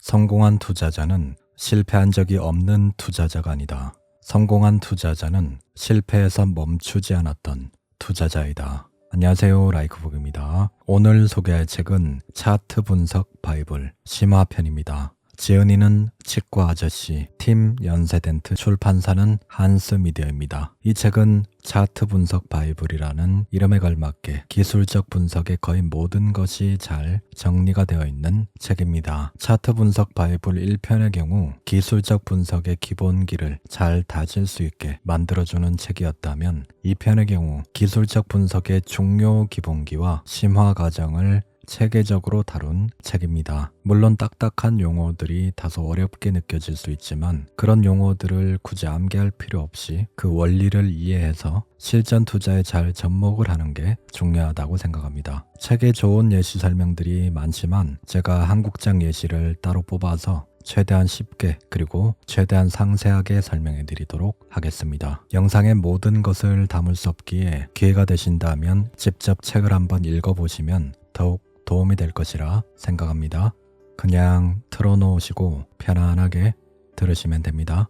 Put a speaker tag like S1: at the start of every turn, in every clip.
S1: 성공한 투자자는 실패한 적이 없는 투자자가 아니다. 성공한 투자자는 실패에서 멈추지 않았던 투자자이다. 안녕하세요, 라이크북입니다. 오늘 소개할 책은 차트 분석 바이블 심화편입니다. 지은이는 치과 아저씨, 팀 연세덴트, 출판사는 한스 미디어입니다. 이 책은 차트 분석 바이블이라는 이름에 걸맞게 기술적 분석의 거의 모든 것이 잘 정리가 되어 있는 책입니다. 차트 분석 바이블 1편의 경우 기술적 분석의 기본기를 잘 다질 수 있게 만들어주는 책이었다면 2편의 경우 기술적 분석의 중요 기본기와 심화 과정을 체계적으로 다룬 책입니다. 물론 딱딱한 용어들이 다소 어렵게 느껴질 수 있지만 그런 용어들을 굳이 암기할 필요 없이 그 원리를 이해해서 실전 투자에 잘 접목을 하는 게 중요하다고 생각합니다. 책에 좋은 예시 설명들이 많지만 제가 한국장 예시를 따로 뽑아서 최대한 쉽게 그리고 최대한 상세하게 설명해 드리도록 하겠습니다. 영상의 모든 것을 담을 수 없기에 기회가 되신다면 직접 책을 한번 읽어보시면 더욱 도움이 될 것이라 생각합니다. 그냥 틀어놓으시고 편안하게 들으시면 됩니다.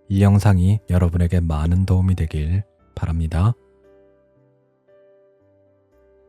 S1: 이 영상이 여러분에게 많은 도움이 되길 바랍니다.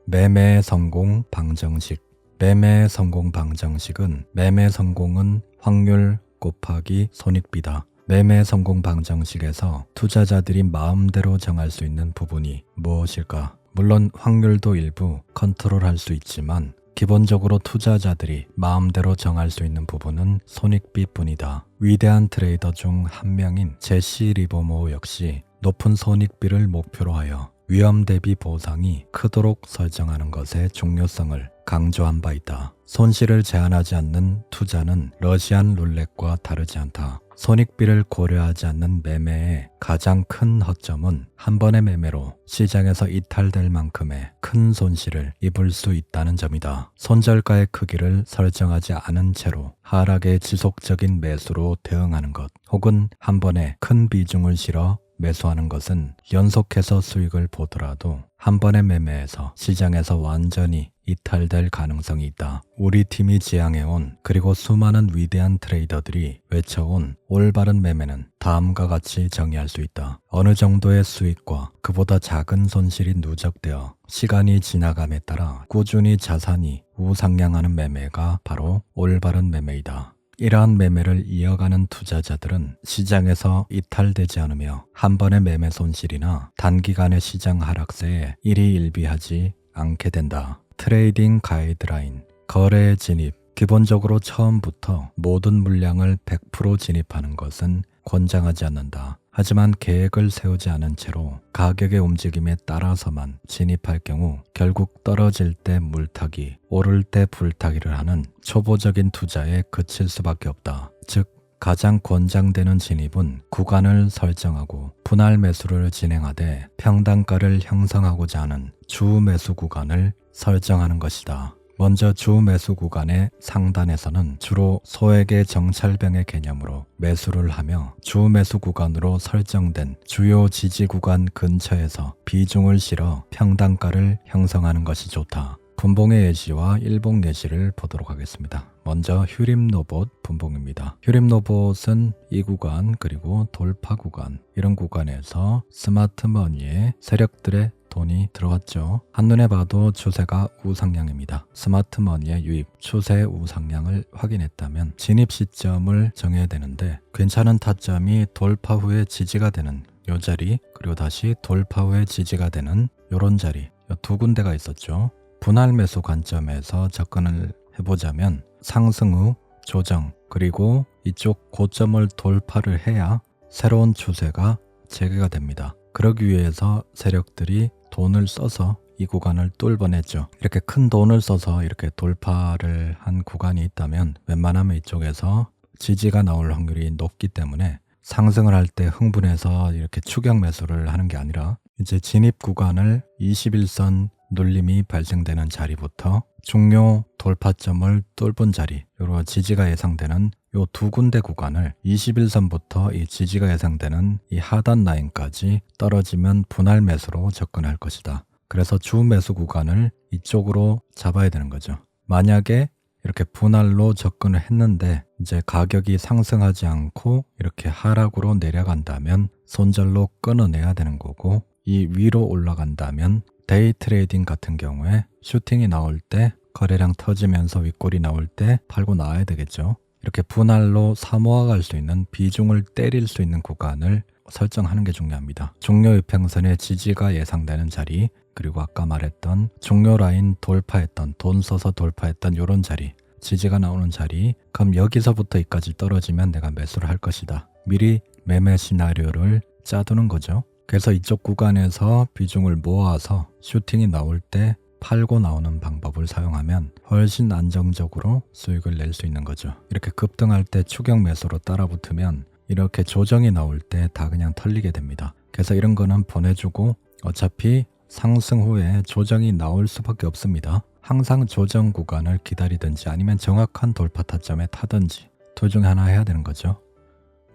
S1: 매매 성공 방정식. 매매 성공 방정식은 매매 성공은 확률 곱하기 손익비다. 매매 성공 방정식에서 투자자들이 마음대로 정할 수 있는 부분이 무엇일까? 물론 확률도 일부 컨트롤할 수 있지만 기본적으로 투자자들이 마음대로 정할 수 있는 부분은 손익비뿐이다. 위대한 트레이더 중 한 명인 제시 리버모어 역시 높은 손익비를 목표로 하여 위험 대비 보상이 크도록 설정하는 것의 중요성을 강조한 바 있다. 손실을 제한하지 않는 투자는 러시안 룰렛과 다르지 않다. 손익비를 고려하지 않는 매매의 가장 큰 허점은 한 번의 매매로 시장에서 이탈될 만큼의 큰 손실을 입을 수 있다는 점이다. 손절가의 크기를 설정하지 않은 채로 하락의 지속적인 매수로 대응하는 것, 혹은 한 번에 큰 비중을 실어 매수하는 것은 연속해서 수익을 보더라도 한 번의 매매에서 시장에서 완전히 이탈될 가능성이 있다. 우리 팀이 지향해온 그리고 수많은 위대한 트레이더들이 외쳐온 올바른 매매는 다음과 같이 정의할 수 있다. 어느 정도의 수익과 그보다 작은 손실이 누적되어 시간이 지나감에 따라 꾸준히 자산이 우상향하는 매매가 바로 올바른 매매이다. 이러한 매매를 이어가는 투자자들은 시장에서 이탈되지 않으며 한 번의 매매 손실이나 단기간의 시장 하락세에 일희일비하지 않게 된다. 트레이딩 가이드라인, 거래에 진입. 기본적으로 처음부터 모든 물량을 100% 진입하는 것은 권장하지 않는다. 하지만 계획을 세우지 않은 채로 가격의 움직임에 따라서만 진입할 경우 결국 떨어질 때 물타기, 오를 때 불타기를 하는 초보적인 투자에 그칠 수밖에 없다. 즉, 가장 권장되는 진입은 구간을 설정하고 분할 매수를 진행하되 평단가를 형성하고자 하는 주 매수 구간을 설정하는 것이다. 먼저 주 매수 구간의 상단에서는 주로 소액의 정찰병의 개념으로 매수를 하며 주 매수 구간으로 설정된 주요 지지 구간 근처에서 비중을 실어 평단가를 형성하는 것이 좋다. 분봉의 예시와 일봉 예시를 보도록 하겠습니다. 먼저 휴림로봇 분봉입니다. 휴림로봇은 이 구간 그리고 돌파 구간, 이런 구간에서 스마트머니의 세력들의 돈이 들어갔죠. 한눈에 봐도 추세가 우상향입니다. 스마트머니의 유입, 추세 우상향을 확인했다면 진입 시점을 정해야 되는데 괜찮은 타점이 돌파 후에 지지가 되는 요 자리, 그리고 다시 돌파 후에 지지가 되는 요런 자리, 요 두 군데가 있었죠. 분할 매수 관점에서 접근을 해보자면 상승 후 조정, 그리고 이쪽 고점을 돌파를 해야 새로운 추세가 재개가 됩니다. 그러기 위해서 세력들이 돈을 써서 이 구간을 뚫어냈죠. 이렇게 큰 돈을 써서 이렇게 돌파를 한 구간이 있다면 웬만하면 이쪽에서 지지가 나올 확률이 높기 때문에 상승을 할 때 흥분해서 이렇게 추격 매수를 하는 게 아니라 이제 진입 구간을 21선 눌림이 발생되는 자리부터 중요 돌파점을 뚫은 자리, 요런 지지가 예상되는 요 두 군데 구간을 21선부터 이 지지가 예상되는 이 하단 라인까지 떨어지면 분할 매수로 접근할 것이다. 그래서 주 매수 구간을 이쪽으로 잡아야 되는 거죠. 만약에 이렇게 분할로 접근을 했는데 이제 가격이 상승하지 않고 이렇게 하락으로 내려간다면 손절로 끊어내야 되는 거고, 이 위로 올라간다면 데이 트레이딩 같은 경우에 슈팅이 나올 때 거래량 터지면서 윗골이 나올 때 팔고 나와야 되겠죠. 이렇게 분할로 사모아갈 수 있는 비중을 때릴 수 있는 구간을 설정하는 게 중요합니다. 종료 이평선의 지지가 예상되는 자리, 그리고 아까 말했던 종료 라인 돌파했던, 돈 써서 돌파했던 이런 자리, 지지가 나오는 자리, 그럼 여기서부터 여기까지 떨어지면 내가 매수를 할 것이다. 미리 매매 시나리오를 짜두는 거죠. 그래서 이쪽 구간에서 비중을 모아서 슈팅이 나올 때 팔고 나오는 방법을 사용하면 훨씬 안정적으로 수익을 낼 수 있는 거죠. 이렇게 급등할 때 추격 매수로 따라붙으면 이렇게 조정이 나올 때 다 그냥 털리게 됩니다. 그래서 이런 거는 보내주고, 어차피 상승 후에 조정이 나올 수밖에 없습니다. 항상 조정 구간을 기다리든지 아니면 정확한 돌파 타점에 타든지 둘 중에 하나 해야 되는 거죠.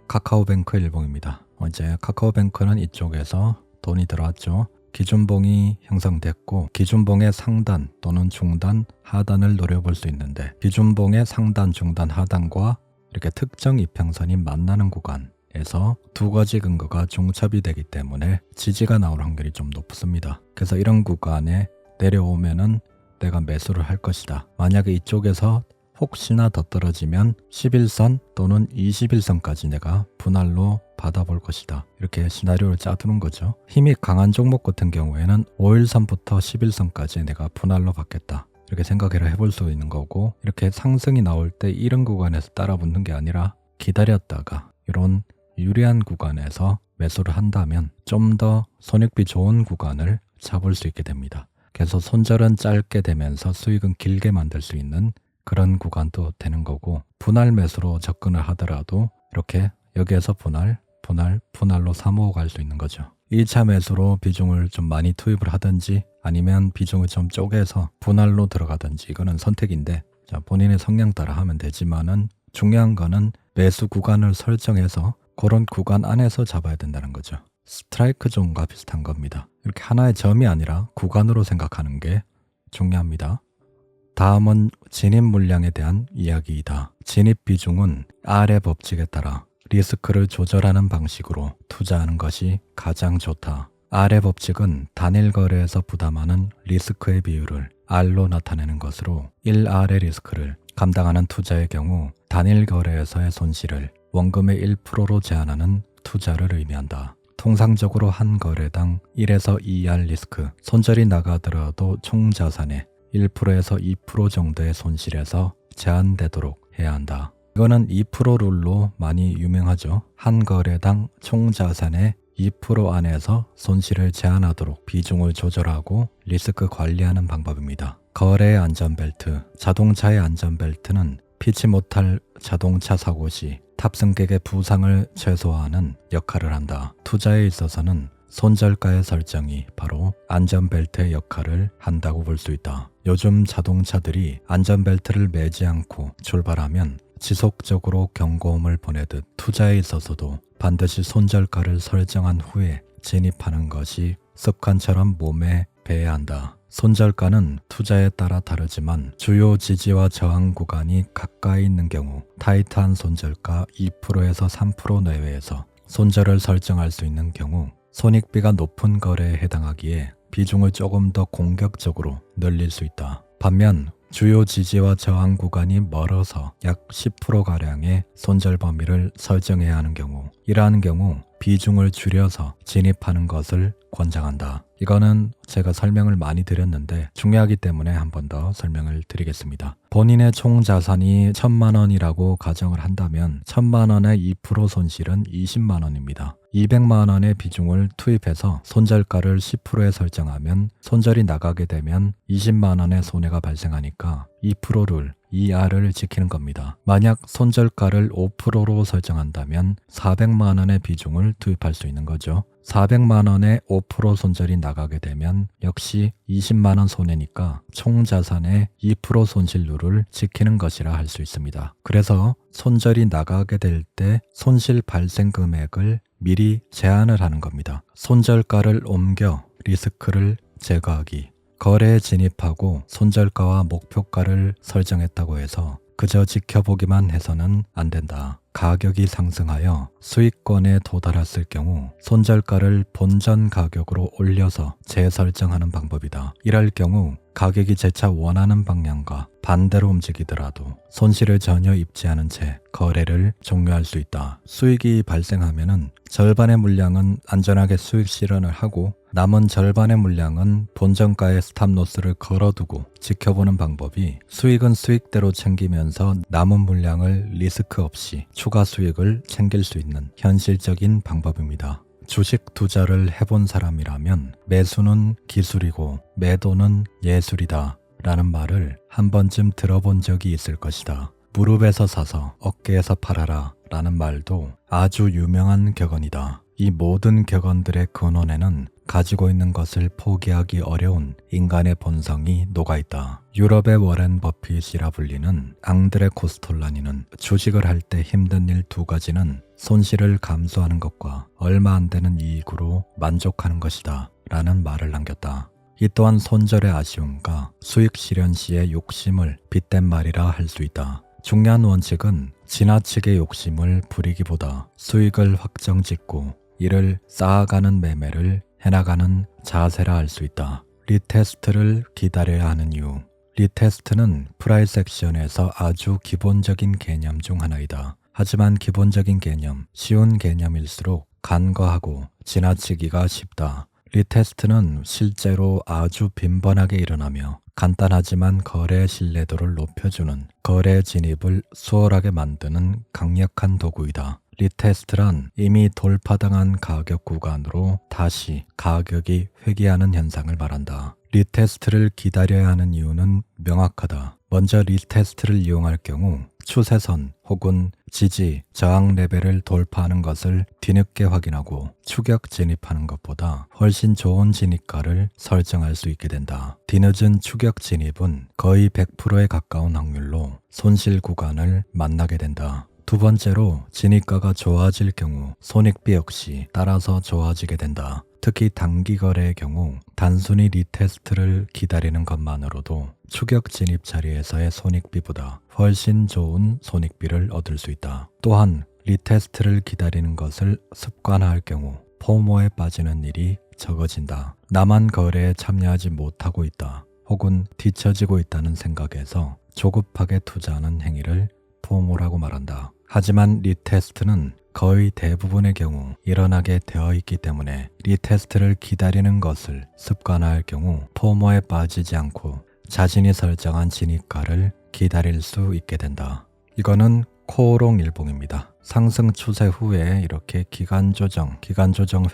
S1: 카카오뱅크 일봉입니다. 이제 카카오뱅크는 이쪽에서 돈이 들어왔죠. 기준봉이 형성됐고, 기준봉의 상단 또는 중단, 하단을 노려볼 수 있는데, 기준봉의 상단, 중단, 하단과 이렇게 특정 이평선이 만나는 구간에서 두 가지 근거가 중첩이 되기 때문에 지지가 나올 확률이 좀 높습니다. 그래서 이런 구간에 내려오면은 내가 매수를 할 것이다. 만약에 이쪽에서 혹시나 더 떨어지면 11선 또는 21선까지 내가 분할로 받아볼 것이다. 이렇게 시나리오를 짜두는 거죠. 힘이 강한 종목 같은 경우에는 5일선부터 11선까지 내가 분할로 받겠다. 이렇게 생각을 해볼 수 있는 거고, 이렇게 상승이 나올 때 이런 구간에서 따라붙는 게 아니라 기다렸다가 이런 유리한 구간에서 매수를 한다면 좀 더 손익비 좋은 구간을 잡을 수 있게 됩니다. 그래서 손절은 짧게 되면서 수익은 길게 만들 수 있는 그런 구간도 되는 거고, 분할 매수로 접근을 하더라도 이렇게 여기에서 분할로 사모아 갈 수 있는 거죠. 1차 매수로 비중을 좀 많이 투입을 하든지 아니면 비중을 좀 쪼개서 분할로 들어가든지, 이거는 선택인데 본인의 성향 따라 하면 되지만은 중요한 거는 매수 구간을 설정해서 그런 구간 안에서 잡아야 된다는 거죠. 스트라이크 존과 비슷한 겁니다. 이렇게 하나의 점이 아니라 구간으로 생각하는 게 중요합니다. 다음은 진입 물량에 대한 이야기이다. 진입 비중은 아래 법칙에 따라 리스크를 조절하는 방식으로 투자하는 것이 가장 좋다. 아래 법칙은 단일 거래에서 부담하는 리스크의 비율을 R로 나타내는 것으로 1R의 리스크를 감당하는 투자의 경우 단일 거래에서의 손실을 원금의 1%로 제한하는 투자를 의미한다. 통상적으로 한 거래당 1에서 2R 리스크, 손절이 나가더라도 총 자산의 1%에서 2% 정도의 손실에서 제한되도록 해야 한다. 이거는 2% 룰로 많이 유명하죠. 한 거래당 총 자산의 2% 안에서 손실을 제한하도록 비중을 조절하고 리스크 관리하는 방법입니다. 거래의 안전벨트, 자동차의 안전벨트는 피치 못할 자동차 사고 시 탑승객의 부상을 최소화하는 역할을 한다. 투자에 있어서는 손절가의 설정이 바로 안전벨트의 역할을 한다고 볼 수 있다. 요즘 자동차들이 안전벨트를 매지 않고 출발하면 지속적으로 경고음을 보내듯 투자에 있어서도 반드시 손절가를 설정한 후에 진입하는 것이 습관처럼 몸에 배야 한다. 손절가는 투자에 따라 다르지만 주요 지지와 저항 구간이 가까이 있는 경우 타이트한 손절가 2%에서 3% 내외에서 손절을 설정할 수 있는 경우 손익비가 높은 거래에 해당하기에 비중을 조금 더 공격적으로 늘릴 수 있다. 반면 주요 지지와 저항 구간이 멀어서 약 10%가량의 손절 범위를 설정해야 하는 경우, 이러한 경우 비중을 줄여서 진입하는 것을 권장한다. 이거는 제가 설명을 많이 드렸는데 중요하기 때문에 한 번 더 설명을 드리겠습니다. 본인의 총 자산이 1,000만 원이라고 가정을 한다면 1,000만 원의 2% 손실은 20만 원입니다. 200만 원의 비중을 투입해서 손절가를 10%에 설정하면 손절이 나가게 되면 20만 원의 손해가 발생하니까 2%를 2R을 지키는 겁니다. 만약 손절가를 5%로 설정한다면 400만 원의 비중을 투입할 수 있는 거죠. 400만 원의 5% 손절이 나가게 되면 역시 20만 원 손해니까 총 자산의 2% 손실률을 지키는 것이라 할 수 있습니다. 그래서 손절이 나가게 될 때 손실 발생 금액을 미리 제한을 하는 겁니다. 손절가를 옮겨 리스크를 제거하기, 거래에 진입하고 손절가와 목표가를 설정했다고 해서 그저 지켜보기만 해서는 안 된다. 가격이 상승하여 수익권에 도달했을 경우 손절가를 본전 가격으로 올려서 재설정하는 방법이다. 이럴 경우 가격이 재차 원하는 방향과 반대로 움직이더라도 손실을 전혀 입지 않은 채 거래를 종료할 수 있다. 수익이 발생하면은 절반의 물량은 안전하게 수익 실현을 하고 남은 절반의 물량은 본전가의 스탑로스를 걸어두고 지켜보는 방법이 수익은 수익대로 챙기면서 남은 물량을 리스크 없이 추가 수익을 챙길 수 있는 현실적인 방법입니다. 주식 투자를 해본 사람이라면 매수는 기술이고 매도는 예술이다 라는 말을 한 번쯤 들어본 적이 있을 것이다. 무릎에서 사서 어깨에서 팔아라 라는 말도 아주 유명한 격언이다. 이 모든 격언들의 근원에는 가지고 있는 것을 포기하기 어려운 인간의 본성이 녹아있다. 유럽의 워렌 버핏이라 불리는 앙드레 코스톨라니는 주식을 할 때 힘든 일 두 가지는 손실을 감수하는 것과 얼마 안 되는 이익으로 만족하는 것이다 라는 말을 남겼다. 이 또한 손절의 아쉬움과 수익 실현 시의 욕심을 빗댄 말이라 할 수 있다. 중요한 원칙은 지나치게 욕심을 부리기보다 수익을 확정짓고 이를 쌓아가는 매매를 해나가는 자세라 할 수 있다. 리테스트를 기다려야 하는 이유. 리테스트는 프라이스 액션에서 아주 기본적인 개념 중 하나이다. 하지만 기본적인 개념, 쉬운 개념일수록 간과하고 지나치기가 쉽다. 리테스트는 실제로 아주 빈번하게 일어나며 간단하지만 거래 신뢰도를 높여주는 거래 진입을 수월하게 만드는 강력한 도구이다. 리테스트란 이미 돌파당한 가격 구간으로 다시 가격이 회귀하는 현상을 말한다. 리테스트를 기다려야 하는 이유는 명확하다. 먼저 리테스트를 이용할 경우 추세선 혹은 지지, 저항 레벨을 돌파하는 것을 뒤늦게 확인하고 추격 진입하는 것보다 훨씬 좋은 진입가를 설정할 수 있게 된다. 뒤늦은 추격 진입은 거의 100%에 가까운 확률로 손실 구간을 만나게 된다. 두 번째로 진입가가 좋아질 경우 손익비 역시 따라서 좋아지게 된다. 특히 단기 거래의 경우 단순히 리테스트를 기다리는 것만으로도 추격 진입 자리에서의 손익비보다 훨씬 좋은 손익비를 얻을 수 있다. 또한 리테스트를 기다리는 것을 습관화할 경우 포모에 빠지는 일이 적어진다. 나만 거래에 참여하지 못하고 있다. 혹은 뒤처지고 있다는 생각에서 조급하게 투자하는 행위를 포모라고 말한다. 하지만 리테스트는 거의 대부분의 경우 일어나게 되어 있기 때문에 리테스트를 기다리는 것을 습관화할 경우 포모에 빠지지 않고 자신이 설정한 진입가를 기다릴 수 있게 된다. 이거는 코오롱일봉입니다. 상승 추세 후에 이렇게 기간 조정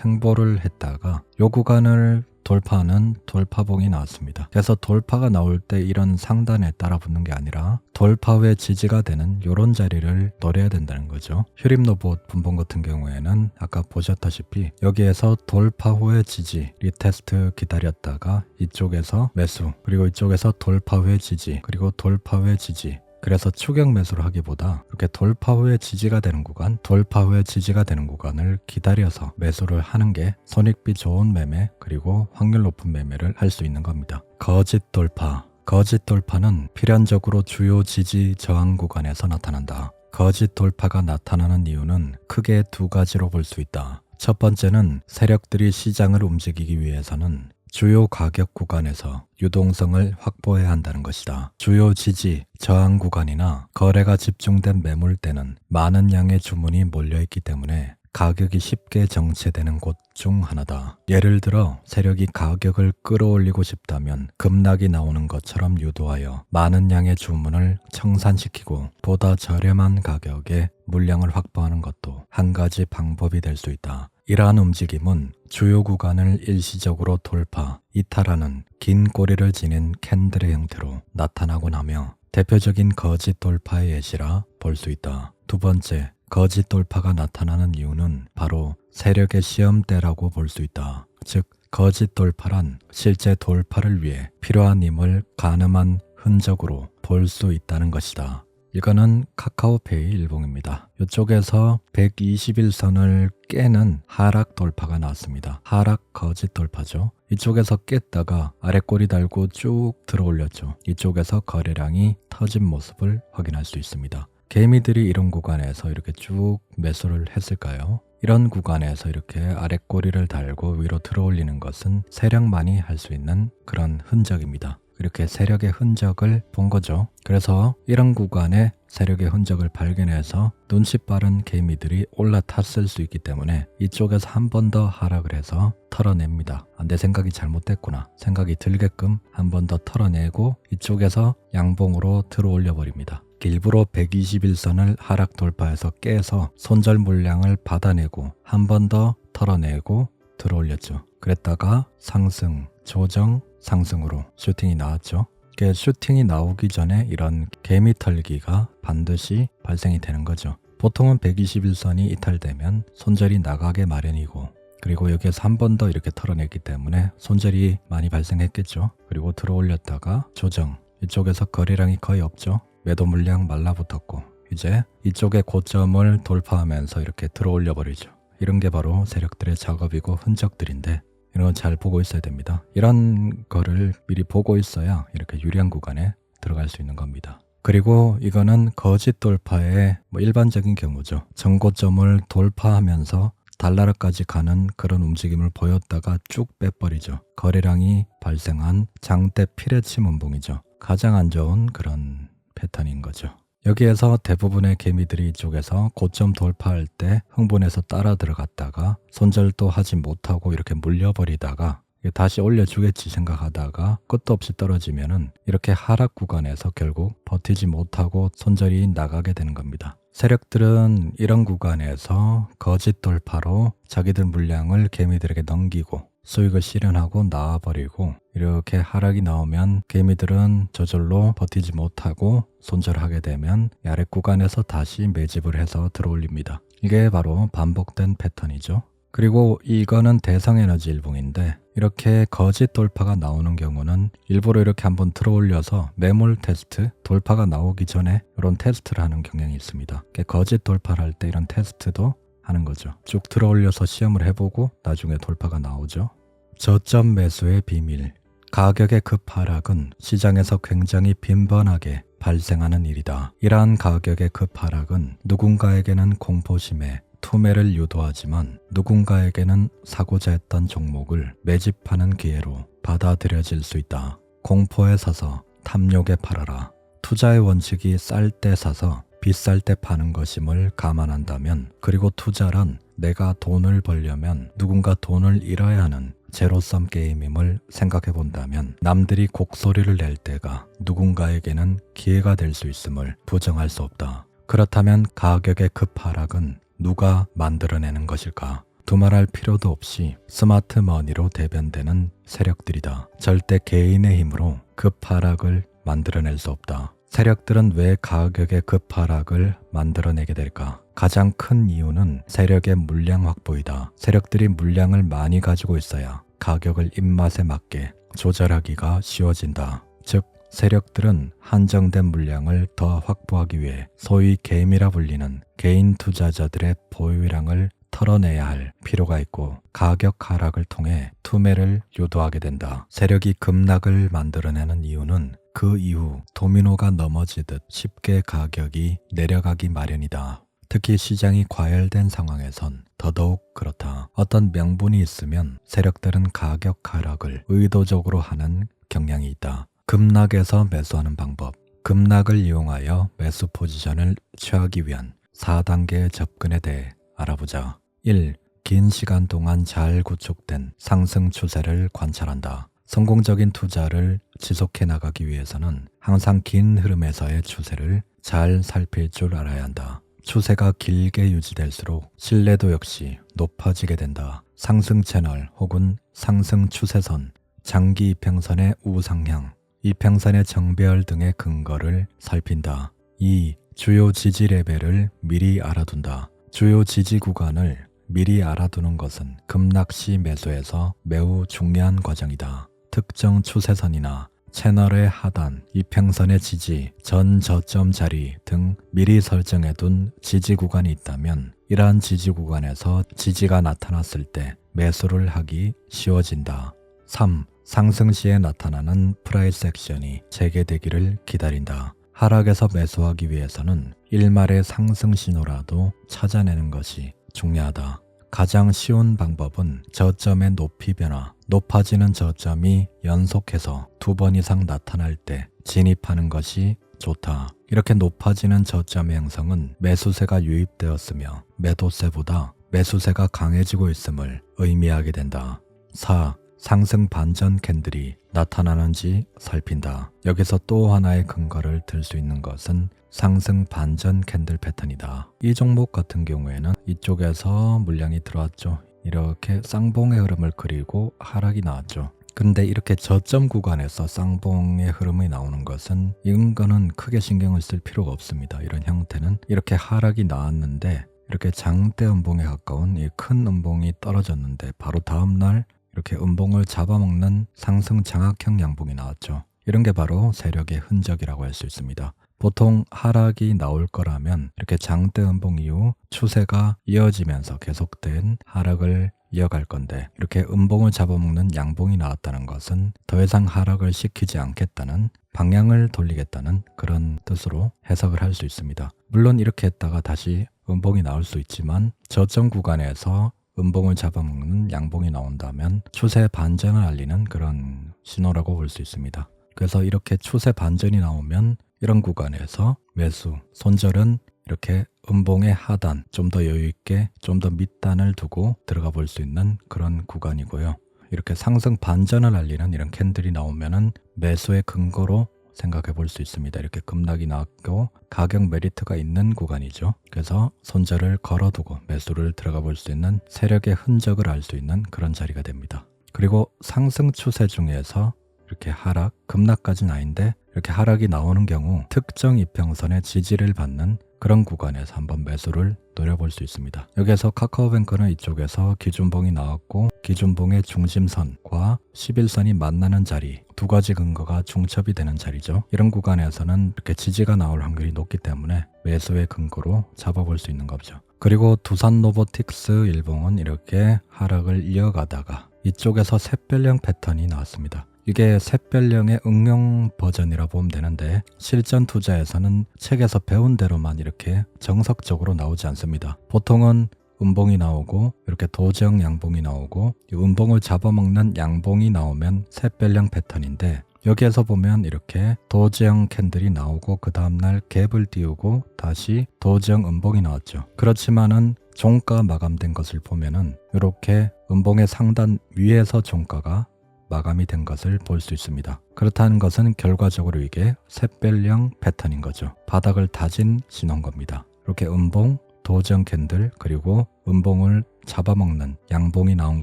S1: 횡보를 했다가 요 구간을 돌파하는 돌파봉이 나왔습니다. 그래서 돌파가 나올 때 이런 상단에 따라 붙는 게 아니라 돌파 후에 지지가 되는 이런 자리를 노려야 된다는 거죠. 휴림로봇 분봉 같은 경우에는 아까 보셨다시피 여기에서 돌파 후에 지지, 리테스트 기다렸다가 이쪽에서 매수, 그리고 이쪽에서 돌파 후에 지지, 그리고 돌파 후에 지지, 그래서 추격 매수를 하기보다 이렇게 돌파 후에 지지가 되는 구간, 돌파 후에 지지가 되는 구간을 기다려서 매수를 하는 게 손익비 좋은 매매 그리고 확률 높은 매매를 할 수 있는 겁니다. 거짓 돌파. 거짓 돌파는 필연적으로 주요 지지 저항 구간에서 나타난다. 거짓 돌파가 나타나는 이유는 크게 두 가지로 볼 수 있다. 첫 번째는 세력들이 시장을 움직이기 위해서는 주요 가격 구간에서 유동성을 확보해야 한다는 것이다. 주요 지지, 저항 구간이나 거래가 집중된 매물대는 많은 양의 주문이 몰려있기 때문에 가격이 쉽게 정체되는 곳 중 하나다. 예를 들어 세력이 가격을 끌어올리고 싶다면 급락이 나오는 것처럼 유도하여 많은 양의 주문을 청산시키고 보다 저렴한 가격에 물량을 확보하는 것도 한 가지 방법이 될 수 있다. 이러한 움직임은 주요 구간을 일시적으로 돌파, 이탈하는 긴 꼬리를 지닌 캔들의 형태로 나타나곤 하며 대표적인 거짓 돌파의 예시라 볼 수 있다. 두 번째, 거짓 돌파가 나타나는 이유는 바로 세력의 시험대라고 볼 수 있다. 즉, 거짓 돌파란 실제 돌파를 위해 필요한 힘을 가늠한 흔적으로 볼 수 있다는 것이다. 이거는 카카오페이 일봉입니다. 이쪽에서 121선을 깨는 하락 돌파가 나왔습니다. 하락 거짓 돌파죠. 이쪽에서 깼다가 아래 꼬리 달고 쭉 들어올렸죠. 이쪽에서 거래량이 터진 모습을 확인할 수 있습니다. 개미들이 이런 구간에서 이렇게 쭉 매수를 했을까요? 이런 구간에서 이렇게 아래 꼬리를 달고 위로 들어올리는 것은 세력만이 할 수 있는 그런 흔적입니다. 이렇게 세력의 흔적을 본 거죠. 그래서 이런 구간에 세력의 흔적을 발견해서 눈치 빠른 개미들이 올라탔을 수 있기 때문에 이쪽에서 한 번 더 하락을 해서 털어냅니다. 내 생각이 잘못됐구나 생각이 들게끔 한 번 더 털어내고 이쪽에서 양봉으로 들어올려 버립니다. 일부러 121선을 하락 돌파해서 깨서 손절 물량을 받아내고 한 번 더 털어내고 들어올렸죠. 그랬다가 상승, 조정, 상승으로 슈팅이 나왔죠. 슈팅이 나오기 전에 이런 개미 털기가 반드시 발생이 되는 거죠. 보통은 121선이 이탈되면 손절이 나가게 마련이고 그리고 여기에서 한 번 더 이렇게 털어냈기 때문에 손절이 많이 발생했겠죠. 그리고 들어올렸다가 조정, 이쪽에서 거래량이 거의 없죠. 매도 물량 말라붙었고 이제 이쪽의 고점을 돌파하면서 이렇게 들어올려 버리죠. 이런 게 바로 세력들의 작업이고 흔적들인데 이런 건 잘 보고 있어야 됩니다. 이런 거를 미리 보고 있어야 이렇게 유리한 구간에 들어갈 수 있는 겁니다. 그리고 이거는 거짓 돌파의 일반적인 경우죠. 전고점을 돌파하면서 달나라까지 가는 그런 움직임을 보였다가 쭉 빼버리죠. 거래량이 발생한 장대 피레침 운봉이죠. 가장 안 좋은 그런 패턴인 거죠. 여기에서 대부분의 개미들이 이쪽에서 고점 돌파할 때 흥분해서 따라 들어갔다가 손절도 하지 못하고 이렇게 물려버리다가 다시 올려주겠지 생각하다가 끝도 없이 떨어지면은 이렇게 하락 구간에서 결국 버티지 못하고 손절이 나가게 되는 겁니다. 세력들은 이런 구간에서 거짓 돌파로 자기들 물량을 개미들에게 넘기고 수익을 실현하고 나와버리고 이렇게 하락이 나오면 개미들은 저절로 버티지 못하고 손절하게 되면 이 아래 구간에서 다시 매집을 해서 들어올립니다. 이게 바로 반복된 패턴이죠. 그리고 이거는 대성에너지 일봉인데 이렇게 거짓 돌파가 나오는 경우는 일부러 이렇게 한번 들어올려서 매물 테스트, 돌파가 나오기 전에 이런 테스트를 하는 경향이 있습니다. 거짓 돌파를 할 때 이런 테스트도 하는 거죠. 쭉 들어올려서 시험을 해보고 나중에 돌파가 나오죠. 저점 매수의 비밀. 가격의 급하락은 시장에서 굉장히 빈번하게 발생하는 일이다. 이러한 가격의 급하락은 누군가에게는 공포심에 투매를 유도하지만 누군가에게는 사고자 했던 종목을 매집하는 기회로 받아들여질 수 있다. 공포에 사서 탐욕에 팔아라. 투자의 원칙이 쌀 때 사서 비쌀 때 파는 것임을 감안한다면 그리고 투자란 내가 돈을 벌려면 누군가 돈을 잃어야 하는 제로섬 게임임을 생각해 본다면 남들이 곡소리를 낼 때가 누군가에게는 기회가 될 수 있음을 부정할 수 없다. 그렇다면 가격의 급하락은 누가 만들어내는 것일까? 두말할 필요도 없이 스마트 머니로 대변되는 세력들이다. 절대 개인의 힘으로 급하락을 만들어낼 수 없다. 세력들은 왜 가격의 급하락을 만들어내게 될까? 가장 큰 이유는 세력의 물량 확보이다. 세력들이 물량을 많이 가지고 있어야 가격을 입맛에 맞게 조절하기가 쉬워진다. 즉, 세력들은 한정된 물량을 더 확보하기 위해 소위 개미라 불리는 개인 투자자들의 보유량을 털어내야 할 필요가 있고 가격 하락을 통해 투매를 유도하게 된다. 세력이 급락을 만들어내는 이유는 그 이후 도미노가 넘어지듯 쉽게 가격이 내려가기 마련이다. 특히 시장이 과열된 상황에선 더더욱 그렇다. 어떤 명분이 있으면 세력들은 가격 하락을 의도적으로 하는 경향이 있다. 급락에서 매수하는 방법. 급락을 이용하여 매수 포지션을 취하기 위한 4단계의 접근에 대해 알아보자. 1. 긴 시간 동안 잘 구축된 상승 추세를 관찰한다. 성공적인 투자를 지속해 나가기 위해서는 항상 긴 흐름에서의 추세를 잘 살필 줄 알아야 한다. 추세가 길게 유지될수록 신뢰도 역시 높아지게 된다. 상승 채널 혹은 상승 추세선, 장기 이평선의 우상향, 이평선의 정배열 등의 근거를 살핀다. 2. 주요 지지 레벨을 미리 알아둔다. 주요 지지 구간을 미리 알아두는 것은 급락 시 매수에서 매우 중요한 과정이다. 특정 추세선이나 채널의 하단, 이평선의 지지, 전 저점 자리 등 미리 설정해둔 지지 구간이 있다면 이러한 지지 구간에서 지지가 나타났을 때 매수를 하기 쉬워진다. 3. 상승 시에 나타나는 프라이스 액션이 재개되기를 기다린다. 하락에서 매수하기 위해서는 일말의 상승 신호라도 찾아내는 것이 중요하다. 가장 쉬운 방법은 저점의 높이 변화, 높아지는 저점이 연속해서 2번 이상 나타날 때 진입하는 것이 좋다. 이렇게 높아지는 저점의 형성은 매수세가 유입되었으며 매도세보다 매수세가 강해지고 있음을 의미하게 된다. 4. 상승 반전 캔들이 나타나는지 살핀다. 여기서 또 하나의 근거를 들 수 있는 것은 상승 반전 캔들 패턴이다. 이 종목 같은 경우에는 이쪽에서 물량이 들어왔죠. 이렇게 쌍봉의 흐름을 그리고 하락이 나왔죠. 근데 이렇게 저점 구간에서 쌍봉의 흐름이 나오는 것은 이거는 크게 신경을 쓸 필요가 없습니다. 이런 형태는 이렇게 하락이 나왔는데 이렇게 장대 음봉에 가까운 이 큰 음봉이 떨어졌는데 바로 다음날 이렇게 음봉을 잡아먹는 상승 장악형 양봉이 나왔죠. 이런 게 바로 세력의 흔적이라고 할 수 있습니다. 보통 하락이 나올 거라면 이렇게 장대 음봉 이후 추세가 이어지면서 계속된 하락을 이어갈 건데 이렇게 음봉을 잡아먹는 양봉이 나왔다는 것은 더 이상 하락을 시키지 않겠다는 방향을 돌리겠다는 그런 뜻으로 해석을 할 수 있습니다. 물론 이렇게 했다가 다시 음봉이 나올 수 있지만 저점 구간에서 음봉을 잡아먹는 양봉이 나온다면 추세 반전을 알리는 그런 신호라고 볼 수 있습니다. 그래서 이렇게 추세 반전이 나오면 이런 구간에서 매수, 손절은 이렇게 음봉의 하단, 좀 더 여유있게 좀 더 밑단을 두고 들어가 볼 수 있는 그런 구간이고요. 이렇게 상승 반전을 알리는 이런 캔들이 나오면은 매수의 근거로 생각해 볼 수 있습니다. 이렇게 급락이 나왔고 가격 메리트가 있는 구간이죠. 그래서 손절을 걸어두고 매수를 들어가 볼 수 있는 세력의 흔적을 알 수 있는 그런 자리가 됩니다. 그리고 상승 추세 중에서 이렇게 하락, 급락까지는 아닌데 이렇게 하락이 나오는 경우 특정 이평선의 지지를 받는 그런 구간에서 한번 매수를 노려볼 수 있습니다. 여기에서 카카오뱅크는 이쪽에서 기준봉이 나왔고 기준봉의 중심선과 11선이 만나는 자리, 두 가지 근거가 중첩이 되는 자리죠. 이런 구간에서는 이렇게 지지가 나올 확률이 높기 때문에 매수의 근거로 잡아볼 수 있는 거죠. 그리고 두산 로보틱스 일봉은 이렇게 하락을 이어가다가 이쪽에서 샛별령 패턴이 나왔습니다. 이게 샛별령의 응용 버전이라 보면 되는데 실전 투자에서는 책에서 배운 대로만 이렇게 정석적으로 나오지 않습니다. 보통은 음봉이 나오고 이렇게 도정 양봉이 나오고 이 음봉을 잡아먹는 양봉이 나오면 샛별령 패턴인데 여기에서 보면 이렇게 도정 캔들이 나오고 그 다음날 갭을 띄우고 다시 도정 음봉이 나왔죠. 그렇지만은 종가 마감된 것을 보면은 이렇게 음봉의 상단 위에서 종가가 마감이 된 것을 볼 수 있습니다. 그렇다는 것은 결과적으로 이게 샛별령 패턴인 거죠. 바닥을 다진 신호인 겁니다. 이렇게 음봉, 도정 캔들 그리고 음봉을 잡아먹는 양봉이 나온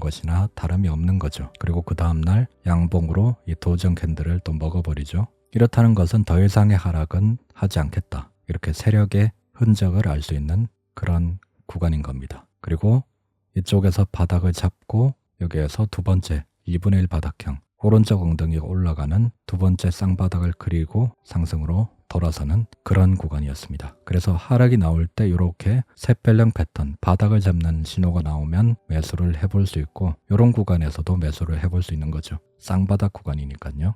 S1: 것이나 다름이 없는 거죠. 그리고 그 다음날 양봉으로 이 도정 캔들을 또 먹어버리죠. 이렇다는 것은 더 이상의 하락은 하지 않겠다. 이렇게 세력의 흔적을 알 수 있는 그런 구간인 겁니다. 그리고 이쪽에서 바닥을 잡고 여기에서 두 번째 2분의 1 바닥형 오른쪽 엉덩이가 올라가는 두 번째 쌍바닥을 그리고 상승으로 돌아서는 그런 구간이었습니다. 그래서 하락이 나올 때 이렇게 샛별령 패턴 바닥을 잡는 신호가 나오면 매수를 해볼 수 있고 이런 구간에서도 매수를 해볼 수 있는 거죠. 쌍바닥 구간이니까요.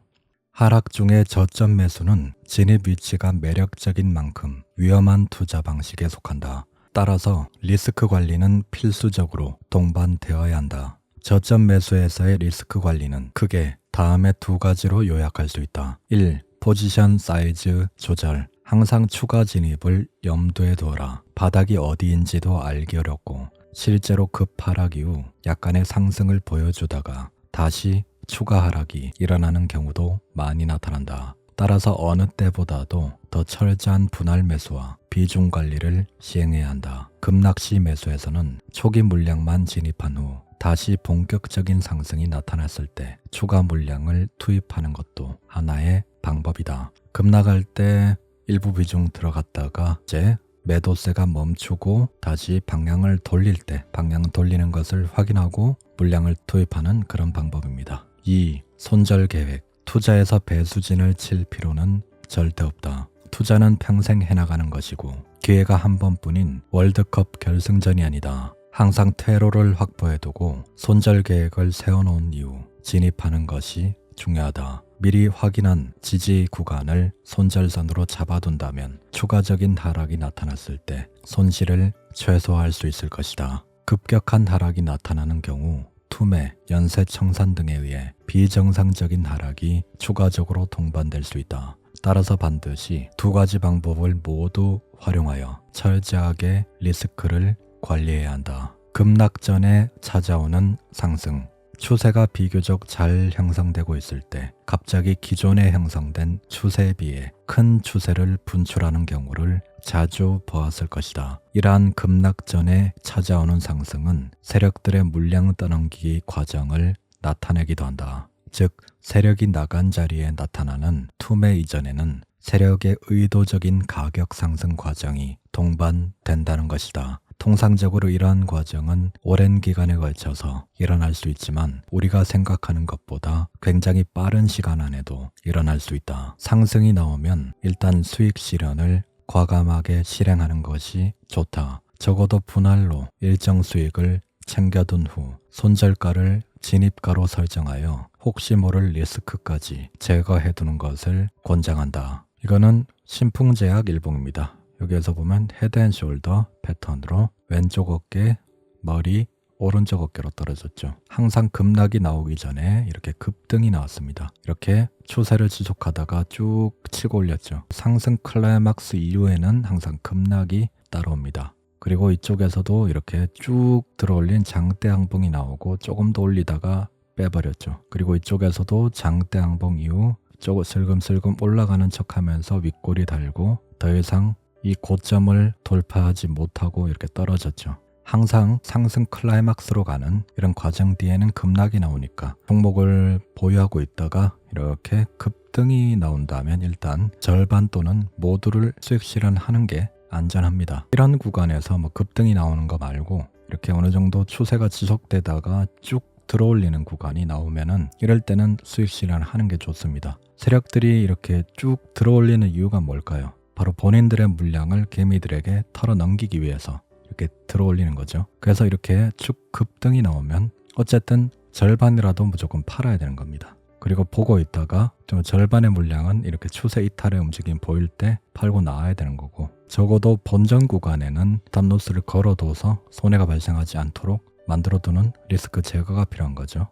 S1: 하락 중에 저점 매수는 진입 위치가 매력적인 만큼 위험한 투자 방식에 속한다. 따라서 리스크 관리는 필수적으로 동반되어야 한다. 저점 매수에서의 리스크 관리는 크게 다음의 두 가지로 요약할 수 있다. 1. 포지션 사이즈 조절. 항상 추가 진입을 염두에 두어라. 바닥이 어디인지도 알기 어렵고 실제로 급하락 이후 약간의 상승을 보여주다가 다시 추가 하락이 일어나는 경우도 많이 나타난다. 따라서 어느 때보다도 더 철저한 분할 매수와 비중 관리를 시행해야 한다. 급락시 매수에서는 초기 물량만 진입한 후 다시 본격적인 상승이 나타났을 때 추가 물량을 투입하는 것도 하나의 방법이다. 급락할 때 일부 비중 들어갔다가 이제 매도세가 멈추고 다시 방향을 돌릴 때 방향 돌리는 것을 확인하고 물량을 투입하는 그런 방법입니다. 2. 손절 계획. 투자에서 배수진을 칠 필요는 절대 없다. 투자는 평생 해나가는 것이고 기회가 한 번뿐인 월드컵 결승전이 아니다. 항상 퇴로를 확보해두고 손절 계획을 세워놓은 이후 진입하는 것이 중요하다. 미리 확인한 지지 구간을 손절선으로 잡아둔다면 추가적인 하락이 나타났을 때 손실을 최소화할 수 있을 것이다. 급격한 하락이 나타나는 경우 투매, 연쇄 청산 등에 의해 비정상적인 하락이 추가적으로 동반될 수 있다. 따라서 반드시 두 가지 방법을 모두 활용하여 철저하게 리스크를 관리해야 한다. 급락 전에 찾아오는 상승. 추세가 비교적 잘 형성되고 있을 때 갑자기 기존에 형성된 추세에 비해 큰 추세를 분출하는 경우를 자주 보았을 것이다. 이러한 급락 전에 찾아오는 상승은 세력들의 물량 떠넘기기 과정을 나타내기도 한다. 즉, 세력이 나간 자리에 나타나는 투매 이전에는 세력의 의도적인 가격 상승 과정이 동반된다는 것이다. 통상적으로 이러한 과정은 오랜 기간에 걸쳐서 일어날 수 있지만 우리가 생각하는 것보다 굉장히 빠른 시간 안에도 일어날 수 있다. 상승이 나오면 일단 수익 실현을 과감하게 실행하는 것이 좋다. 적어도 분할로 일정 수익을 챙겨둔 후 손절가를 진입가로 설정하여 혹시 모를 리스크까지 제거해두는 것을 권장한다. 이거는 신풍제약 일봉입니다. 여기에서 보면 헤드앤숄더 패턴으로 왼쪽 어깨, 머리, 오른쪽 어깨로 떨어졌죠. 항상 급락이 나오기 전에 이렇게 급등이 나왔습니다. 이렇게 추세를 지속하다가 쭉 치고 올렸죠. 상승 클라이막스 이후에는 항상 급락이 따라옵니다. 그리고 이쪽에서도 이렇게 쭉 들어올린 장대 항봉이 나오고 조금 더 올리다가 빼버렸죠. 그리고 이쪽에서도 장대 항봉 이후 조금 슬금슬금 올라가는 척하면서 윗골이 달고 더 이상 이 고점을 돌파하지 못하고 이렇게 떨어졌죠. 항상 상승 클라이막스로 가는 이런 과정 뒤에는 급락이 나오니까 종목을 보유하고 있다가 이렇게 급등이 나온다면 일단 절반 또는 모두를 수익 실현하는 게 안전합니다. 이런 구간에서 뭐 급등이 나오는 거 말고 이렇게 어느 정도 추세가 지속되다가 쭉 들어올리는 구간이 나오면은 이럴 때는 수익 실현하는 게 좋습니다. 세력들이 이렇게 쭉 들어올리는 이유가 뭘까요? 바로 본인들의 물량을 개미들에게 털어 넘기기 위해서 이렇게 들어올리는 거죠. 그래서 이렇게 쭉 급등이 나오면 어쨌든 절반이라도 무조건 팔아야 되는 겁니다. 그리고 보고 있다가 좀 절반의 물량은 이렇게 추세 이탈의 움직임 보일 때 팔고 나와야 되는 거고, 적어도 본전 구간에는 스탑로스를 걸어둬서 손해가 발생하지 않도록 만들어두는 리스크 제거가 필요한 거죠.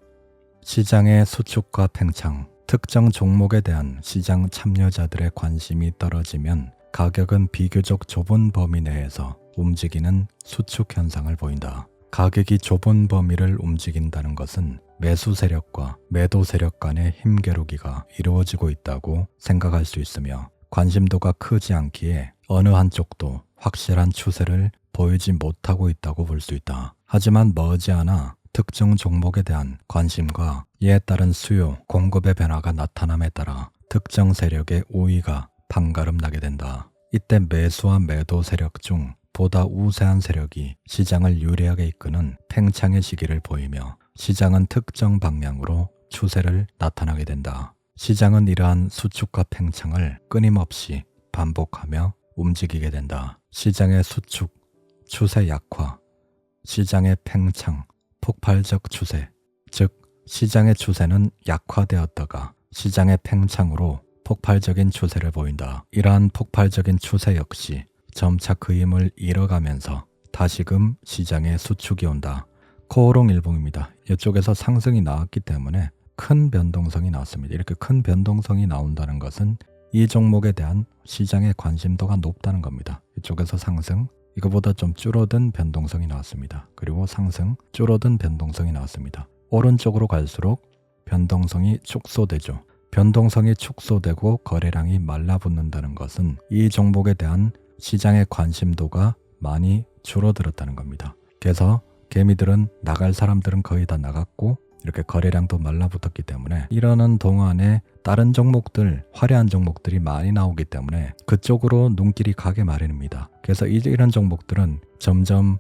S1: 시장의 수축과 팽창, 특정 종목에 대한 시장 참여자들의 관심이 떨어지면 가격은 비교적 좁은 범위 내에서 움직이는 수축 현상을 보인다. 가격이 좁은 범위를 움직인다는 것은 매수 세력과 매도 세력 간의 힘겨루기가 이루어지고 있다고 생각할 수 있으며, 관심도가 크지 않기에 어느 한쪽도 확실한 추세를 보이지 못하고 있다고 볼 수 있다. 하지만 머지않아 특정 종목에 대한 관심과 이에 따른 수요, 공급의 변화가 나타남에 따라 특정 세력의 우위가 판가름 나게 된다. 이때 매수와 매도 세력 중 보다 우세한 세력이 시장을 유리하게 이끄는 팽창의 시기를 보이며 시장은 특정 방향으로 추세를 나타나게 된다. 시장은 이러한 수축과 팽창을 끊임없이 반복하며 움직이게 된다. 시장의 수축, 추세 약화, 시장의 팽창, 폭발적 추세, 즉 시장의 추세는 약화되었다가 시장의 팽창으로 폭발적인 추세를 보인다. 이러한 폭발적인 추세 역시 점차 그 힘을 잃어가면서 다시금 시장의 수축이 온다. 코오롱 일봉입니다. 이쪽에서 상승이 나왔기 때문에 큰 변동성이 나왔습니다. 이렇게 큰 변동성이 나온다는 것은 이 종목에 대한 시장의 관심도가 높다는 겁니다. 이쪽에서 상승, 이거보다 좀 줄어든 변동성이 나왔습니다. 그리고 상승, 줄어든 변동성이 나왔습니다. 오른쪽으로 갈수록 변동성이 축소되죠. 변동성이 축소되고 거래량이 말라붙는다는 것은 이 종목에 대한 시장의 관심도가 많이 줄어들었다는 겁니다. 그래서 개미들은 나갈 사람들은 거의 다 나갔고 이렇게 거래량도 말라붙었기 때문에 이러는 동안에 다른 종목들, 화려한 종목들이 많이 나오기 때문에 그쪽으로 눈길이 가게 마련입니다. 그래서 이런 종목들은 점점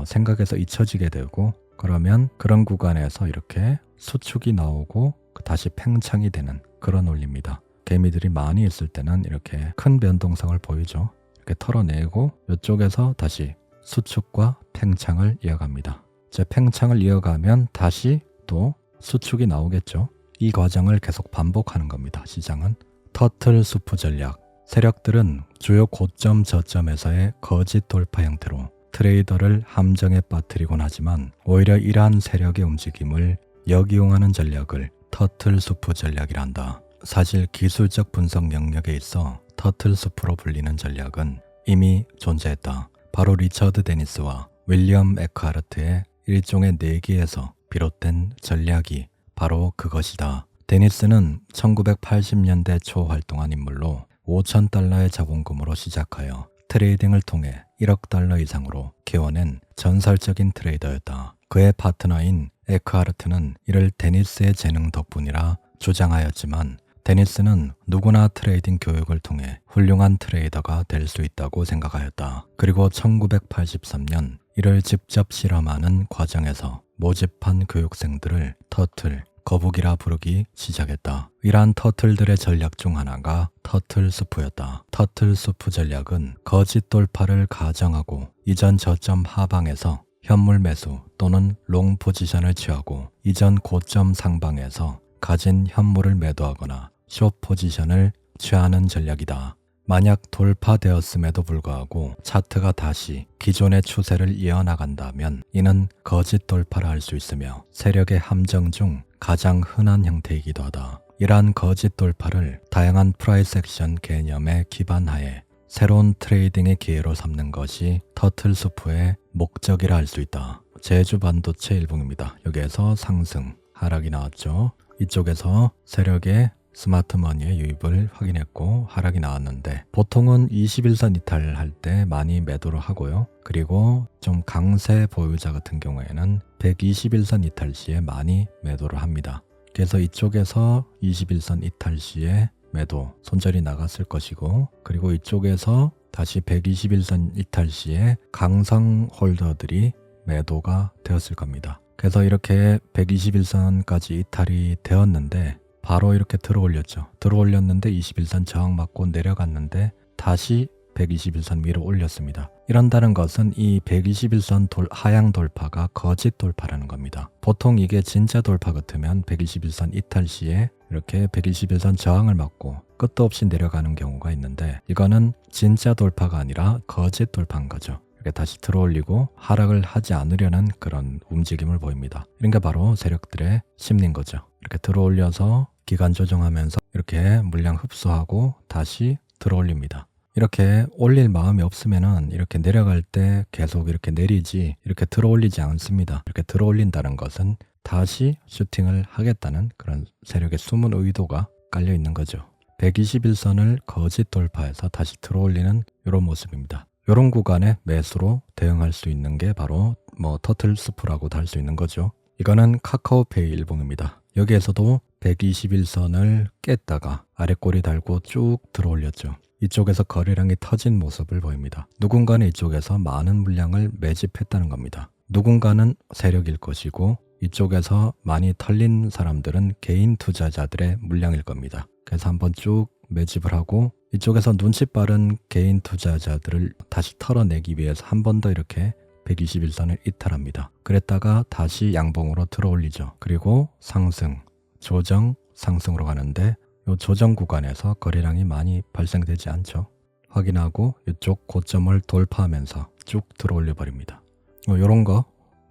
S1: 생각에서 잊혀지게 되고, 그러면 그런 구간에서 이렇게 수축이 나오고 다시 팽창이 되는 그런 원리입니다. 개미들이 많이 있을 때는 이렇게 큰 변동성을 보이죠. 이렇게 털어내고 이쪽에서 다시 수축과 팽창을 이어갑니다. 이제 팽창을 이어가면 다시 또 수축이 나오겠죠. 이 과정을 계속 반복하는 겁니다. 시장은 터틀 수프 전략. 세력들은 주요 고점 저점에서의 거짓 돌파 형태로 트레이더를 함정에 빠뜨리곤 하지만 오히려 이러한 세력의 움직임을 역이용하는 전략을 터틀 수프 전략이란다. 사실 기술적 분석 영역에 있어 터틀 수프로 불리는 전략은 이미 존재했다. 바로 리처드 데니스와 윌리엄 에크하르트의 일종의 내기에서 비롯된 전략이 바로 그것이다. 데니스는 1980년대 초 활동한 인물로 5,000달러의 자본금으로 시작하여 트레이딩을 통해 1억 달러 이상으로 키워낸 전설적인 트레이더였다. 그의 파트너인 에크하르트는 이를 데니스의 재능 덕분이라 주장하였지만 데니스는 누구나 트레이딩 교육을 통해 훌륭한 트레이더가 될 수 있다고 생각하였다. 그리고 1983년 이를 직접 실험하는 과정에서 모집한 교육생들을 터틀, 거북이라 부르기 시작했다. 이러한 터틀들의 전략 중 하나가 터틀 수프였다. 터틀 수프 전략은 거짓 돌파를 가정하고 이전 저점 하방에서 현물 매수 또는 롱 포지션을 취하고 이전 고점 상방에서 가진 현물을 매도하거나 숏 포지션을 취하는 전략이다. 만약 돌파되었음에도 불구하고 차트가 다시 기존의 추세를 이어나간다면 이는 거짓 돌파라 할 수 있으며 세력의 함정 중 가장 흔한 형태이기도 하다. 이러한 거짓 돌파를 다양한 프라이스 액션 개념에 기반하에 새로운 트레이딩의 기회로 삼는 것이 터틀 수프의 목적이라 할 수 있다. 제주 반도체 일봉입니다. 여기에서 상승, 하락이 나왔죠. 이쪽에서 세력의 스마트 머니의 유입을 확인했고 하락이 나왔는데 보통은 21선 이탈할 때 많이 매도를 하고요. 그리고 좀 강세 보유자 같은 경우에는 121선 이탈 시에 많이 매도를 합니다. 그래서 이쪽에서 21선 이탈 시에 매도 손절이 나갔을 것이고 그리고 이쪽에서 다시 121선 이탈 시에 강성 홀더들이 매도가 되었을 겁니다. 그래서 이렇게 121선까지 이탈이 되었는데 바로 이렇게 들어올렸죠. 들어올렸는데 21선 저항 맞고 내려갔는데 다시 121선 위로 올렸습니다. 이런다는 것은 이 121선 하향 돌파가 거짓 돌파라는 겁니다. 보통 이게 진짜 돌파 같으면 121선 이탈 시에 이렇게 121선 저항을 맞고 끝도 없이 내려가는 경우가 있는데 이거는 진짜 돌파가 아니라 거짓 돌파인 거죠. 이렇게 다시 들어올리고 하락을 하지 않으려는 그런 움직임을 보입니다. 이런 게 바로 세력들의 심리인 거죠. 이렇게 들어올려서 기간 조정하면서 이렇게 물량 흡수하고 다시 들어올립니다. 이렇게 올릴 마음이 없으면은 이렇게 내려갈 때 계속 이렇게 내리지 이렇게 들어올리지 않습니다. 이렇게 들어올린다는 것은 다시 슈팅을 하겠다는 그런 세력의 숨은 의도가 깔려 있는 거죠. 121선을 거짓 돌파해서 다시 들어올리는 이런 모습입니다. 이런 구간에 매수로 대응할 수 있는 게 바로 터틀 수프라고도 할 수 있는 거죠. 이거는 카카오페이 일봉입니다. 여기에서도 121선을 깼다가 아래 꼬리 달고 쭉 들어올렸죠. 이쪽에서 거래량이 터진 모습을 보입니다. 누군가는 이쪽에서 많은 물량을 매집했다는 겁니다. 누군가는 세력일 것이고 이쪽에서 많이 털린 사람들은 개인 투자자들의 물량일 겁니다. 그래서 한번 쭉 매집을 하고 이쪽에서 눈치 빠른 개인 투자자들을 다시 털어내기 위해서 한 번 더 이렇게 121선을 이탈합니다. 그랬다가 다시 양봉으로 들어올리죠. 그리고 상승, 조정, 상승으로 가는데 이 조정 구간에서 거래량이 많이 발생되지 않죠. 확인하고 이쪽 고점을 돌파하면서 쭉 들어올려 버립니다. 이런 거,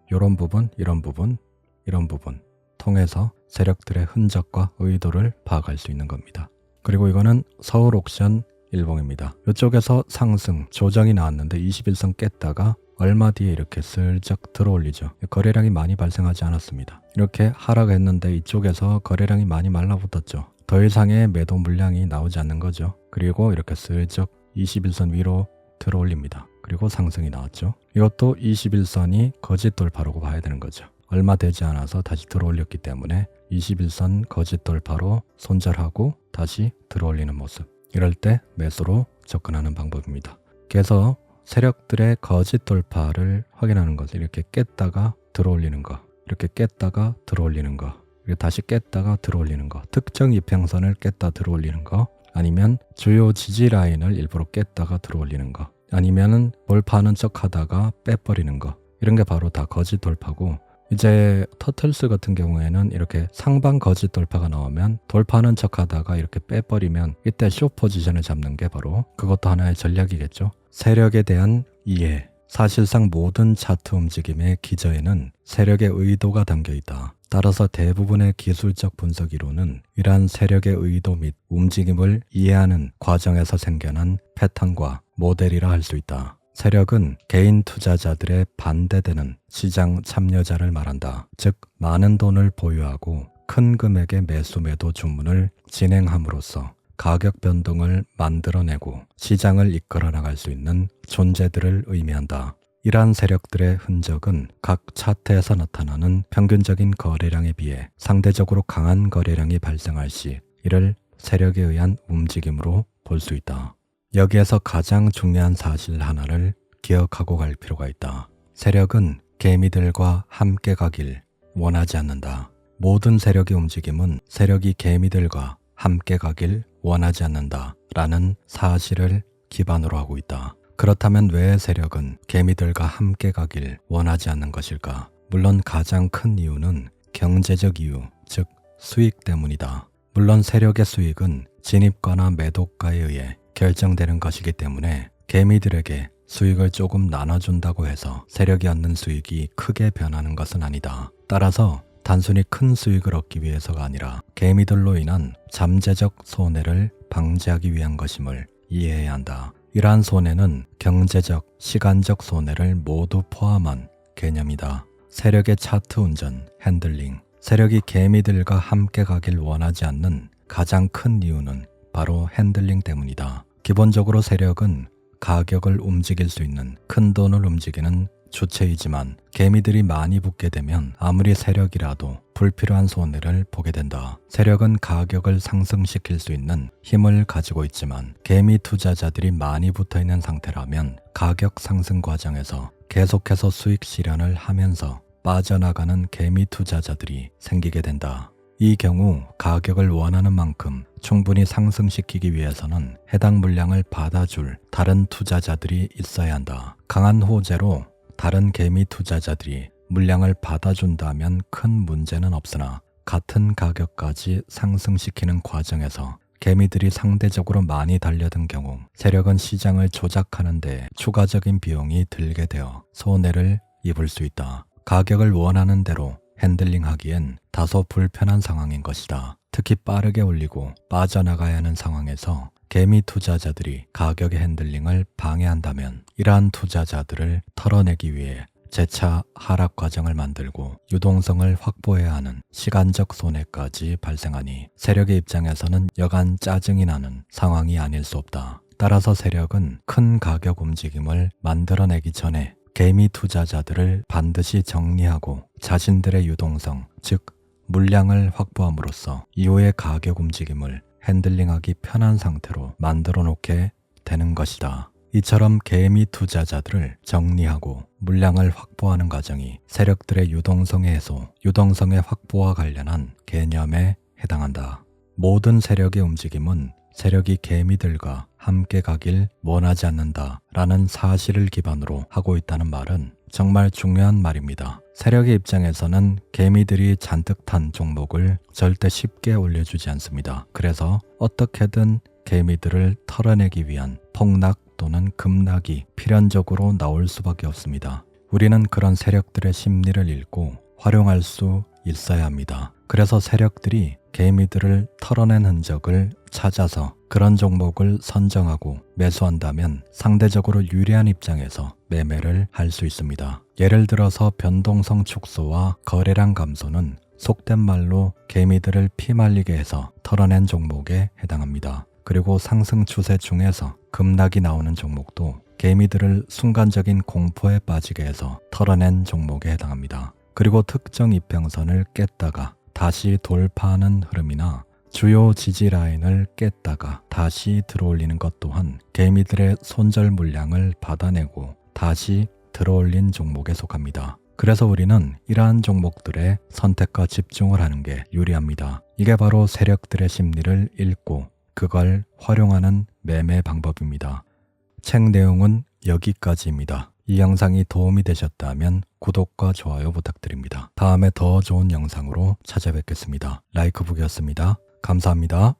S1: 이런 부분, 이런 부분, 이런 부분 통해서 세력들의 흔적과 의도를 파악할 수 있는 겁니다. 그리고 이거는 서울 옥션 일봉입니다. 이쪽에서 상승, 조정이 나왔는데 21선 깼다가 얼마 뒤에 이렇게 슬쩍 들어올리죠. 거래량이 많이 발생하지 않았습니다. 이렇게 하락했는데 이쪽에서 거래량이 많이 말라붙었죠. 더 이상의 매도 물량이 나오지 않는 거죠. 그리고 이렇게 슬쩍 21선 위로 들어올립니다. 그리고 상승이 나왔죠. 이것도 21선이 거짓 돌파라고 봐야 되는 거죠. 얼마 되지 않아서 다시 들어올렸기 때문에 21선 거짓 돌파로 손절하고 다시 들어올리는 모습. 이럴 때 매수로 접근하는 방법입니다. 그래서 세력들의 거짓 돌파를 확인하는 것을 이렇게 깼다가 들어올리는 거, 이렇게 깼다가 들어올리는 거, 다시 깼다가 들어올리는 거, 특정 이평선을 깼다 들어올리는 거, 아니면 주요 지지 라인을 일부러 깼다가 들어올리는 거, 아니면은 돌파하는 척 하다가 빼버리는 거, 이런 게 바로 다 거짓 돌파고, 이제 터틀스 같은 경우에는 이렇게 상방 거짓 돌파가 나오면 돌파하는 척 하다가 이렇게 빼버리면 이때 숏 포지션을 잡는 게 바로 그것도 하나의 전략이겠죠. 세력에 대한 이해. 사실상 모든 차트 움직임의 기저에는 세력의 의도가 담겨 있다. 따라서 대부분의 기술적 분석 이론은 이러한 세력의 의도 및 움직임을 이해하는 과정에서 생겨난 패턴과 모델이라 할 수 있다. 세력은 개인 투자자들의 반대되는 시장 참여자를 말한다. 즉, 많은 돈을 보유하고 큰 금액의 매수 매도 주문을 진행함으로써 가격 변동을 만들어내고 시장을 이끌어 나갈 수 있는 존재들을 의미한다. 이러한 세력들의 흔적은 각 차트에서 나타나는 평균적인 거래량에 비해 상대적으로 강한 거래량이 발생할 시 이를 세력에 의한 움직임으로 볼 수 있다. 여기에서 가장 중요한 사실 하나를 기억하고 갈 필요가 있다. 세력은 개미들과 함께 가길 원하지 않는다. 모든 세력의 움직임은 세력이 개미들과 함께 가길 원하지 않는다 라는 사실을 기반으로 하고 있다. 그렇다면 왜 세력은 개미들과 함께 가길 원하지 않는 것일까? 물론 가장 큰 이유는 경제적 이유, 즉 수익 때문이다. 물론 세력의 수익은 진입가나 매도가에 의해 결정되는 것이기 때문에 개미들에게 수익을 조금 나눠준다고 해서 세력이 얻는 수익이 크게 변하는 것은 아니다. 따라서 단순히 큰 수익을 얻기 위해서가 아니라 개미들로 인한 잠재적 손해를 방지하기 위한 것임을 이해해야 한다. 이러한 손해는 경제적, 시간적 손해를 모두 포함한 개념이다. 세력의 차트 운전, 핸들링. 세력이 개미들과 함께 가길 원하지 않는 가장 큰 이유는 바로 핸들링 때문이다. 기본적으로 세력은 가격을 움직일 수 있는 큰 돈을 움직이는 주체이지만 개미들이 많이 붙게 되면 아무리 세력이라도 불필요한 손해를 보게 된다. 세력은 가격을 상승시킬 수 있는 힘을 가지고 있지만 개미 투자자들이 많이 붙어 있는 상태라면 가격 상승 과정에서 계속해서 수익 실현을 하면서 빠져나가는 개미 투자자들이 생기게 된다. 이 경우 가격을 원하는 만큼 충분히 상승시키기 위해서는 해당 물량을 받아줄 다른 투자자들이 있어야 한다. 강한 호재로 다른 개미 투자자들이 물량을 받아준다면 큰 문제는 없으나 같은 가격까지 상승시키는 과정에서 개미들이 상대적으로 많이 달려든 경우 세력은 시장을 조작하는 데 추가적인 비용이 들게 되어 손해를 입을 수 있다. 가격을 원하는 대로 핸들링하기엔 다소 불편한 상황인 것이다. 특히 빠르게 올리고 빠져나가야 하는 상황에서 개미 투자자들이 가격의 핸들링을 방해한다면 이러한 투자자들을 털어내기 위해 재차 하락 과정을 만들고 유동성을 확보해야 하는 시간적 손해까지 발생하니 세력의 입장에서는 여간 짜증이 나는 상황이 아닐 수 없다. 따라서 세력은 큰 가격 움직임을 만들어내기 전에 개미 투자자들을 반드시 정리하고 자신들의 유동성, 즉 물량을 확보함으로써 이후의 가격 움직임을 핸들링하기 편한 상태로 만들어 놓게 되는 것이다. 이처럼 개미 투자자들을 정리하고 물량을 확보하는 과정이 세력들의 유동성의 해소, 유동성의 확보와 관련한 개념에 해당한다. 모든 세력의 움직임은 세력이 개미들과 함께 가길 원하지 않는다 라는 사실을 기반으로 하고 있다는 말은 정말 중요한 말입니다. 세력의 입장에서는 개미들이 잔뜩 탄 종목을 절대 쉽게 올려주지 않습니다. 그래서 어떻게든 개미들을 털어내기 위한 폭락 또는 급락이 필연적으로 나올 수밖에 없습니다. 우리는 그런 세력들의 심리를 읽고 활용할 수 있어야 합니다. 그래서 세력들이 개미들을 털어낸 흔적을 찾아서 그런 종목을 선정하고 매수한다면 상대적으로 유리한 입장에서 매매를 할 수 있습니다. 예를 들어서 변동성 축소와 거래량 감소는 속된 말로 개미들을 피말리게 해서 털어낸 종목에 해당합니다. 그리고 상승 추세 중에서 급락이 나오는 종목도 개미들을 순간적인 공포에 빠지게 해서 털어낸 종목에 해당합니다. 그리고 특정 이평선을 깼다가 다시 돌파하는 흐름이나 주요 지지 라인을 깼다가 다시 들어올리는 것 또한 개미들의 손절 물량을 받아내고 다시 들어올린 종목에 속합니다. 그래서 우리는 이러한 종목들의 선택과 집중을 하는 게 유리합니다. 이게 바로 세력들의 심리를 읽고 그걸 활용하는 매매 방법입니다. 책 내용은 여기까지입니다. 이 영상이 도움이 되셨다면 구독과 좋아요 부탁드립니다. 다음에 더 좋은 영상으로 찾아뵙겠습니다. 라이크북이었습니다. 감사합니다.